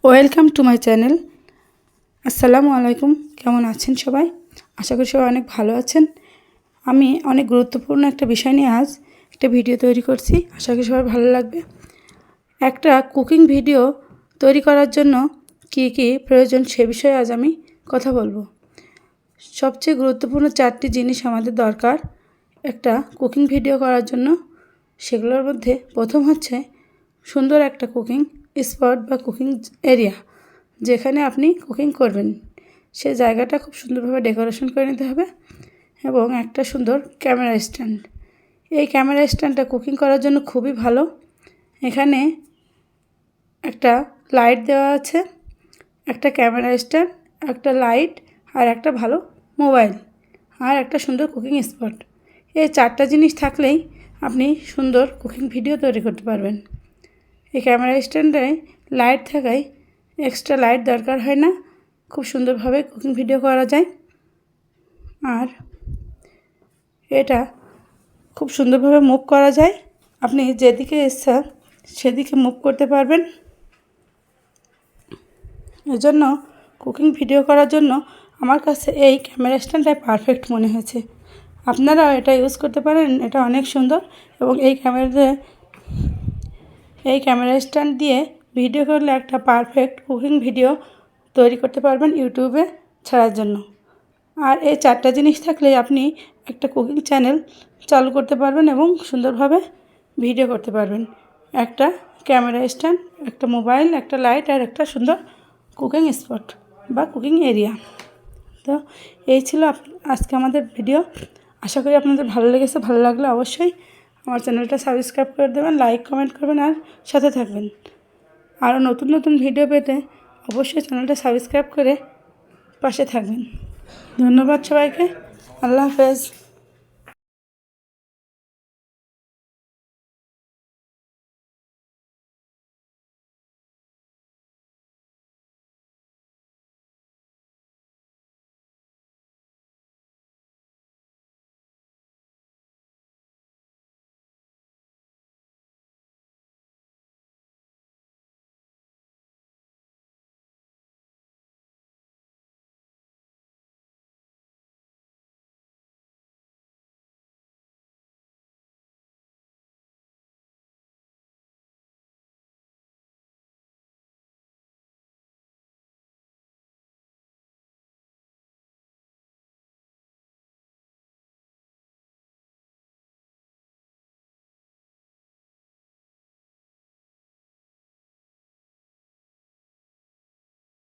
Welcome to my channel. আসসালামু আলাইকুম। কেমন আছেন সবাই? আশা করি সবাই অনেক ভালো আছেন। আমি অনেক গুরুত্বপূর্ণ একটা বিষয় নিয়ে আজ একটা ভিডিও তৈরি করছি। আশা করি সবার ভালো লাগবে। একটা কুকিং ভিডিও তৈরি করার জন্য কী কী প্রয়োজন সে বিষয়ে আজ আমি কথা বলবো। সবচেয়ে গুরুত্বপূর্ণ 4টি জিনিস আমাদের দরকার একটা কুকিং ভিডিও করার জন্য। সেগুলোর মধ্যে প্রথম হচ্ছে সুন্দর একটা কুকিং স্পট বা কুকিং এরিয়া, যেখানে আপনি কুকিং করবেন সে জায়গাটা খুব সুন্দরভাবে ডেকোরেশন করে নিতে হবে, এবং একটা সুন্দর ক্যামেরা স্ট্যান্ড। এই ক্যামেরা স্ট্যান্ডটা কুকিং করার জন্য খুবই ভালো। এখানে একটা লাইট দেওয়া আছে, একটা ক্যামেরা স্ট্যান্ড, একটা লাইট, আর একটা ভালো মোবাইল, আর একটা সুন্দর কুকিং স্পট। এই 4টা জিনিস থাকলেই আপনি সুন্দর কুকিং ভিডিও তৈরি করতে পারবেন। এই ক্যামেরা স্ট্যান্ডে লাইট থাকায় এক্সট্রা লাইট দরকার হয় না, খুব সুন্দরভাবে কুকিং ভিডিও করা যায়। আর এটা খুব সুন্দরভাবে মুভ করা যায়, আপনি যেদিকে ইচ্ছা সেদিকে মুভ করতে পারবেন। এজন্য কুকিং ভিডিও করার জন্য আমার কাছে এই ক্যামেরা স্ট্যান্ডটাই পারফেক্ট মনে হয়েছে। আপনারাও এটা ইউজ করতে পারেন, এটা অনেক সুন্দর। এবং এই ক্যামেরা স্ট্যান্ড দিয়ে ভিডিও করলে একটা পারফেক্ট কুকিং ভিডিও তৈরি করতে পারবেন ইউটিউবে ছাড়ার জন্য। আর এই 4টা জিনিস থাকলে আপনি একটা কুকিং চ্যানেল চালু করতে পারবেন এবং সুন্দরভাবে ভিডিও করতে পারবেন। একটা ক্যামেরা স্ট্যান্ড, একটা মোবাইল, একটা লাইট, আর একটা সুন্দর কুকিং স্পট বা কুকিং এরিয়া। তো এই ছিল আজকে আমাদের ভিডিও। আশা করি আপনাদের ভালো লেগেছে। ভালো লাগলে অবশ্যই আমার চ্যানেলটা সাবস্ক্রাইব করে দেবেন, লাইক কমেন্ট করবেন, আর সাথে থাকবেন। আরও নতুন নতুন ভিডিও পেতে অবশ্যই চ্যানেলটা সাবস্ক্রাইব করে পাশে থাকবেন। ধন্যবাদ সবাইকে। আল্লাহ হাফেজ।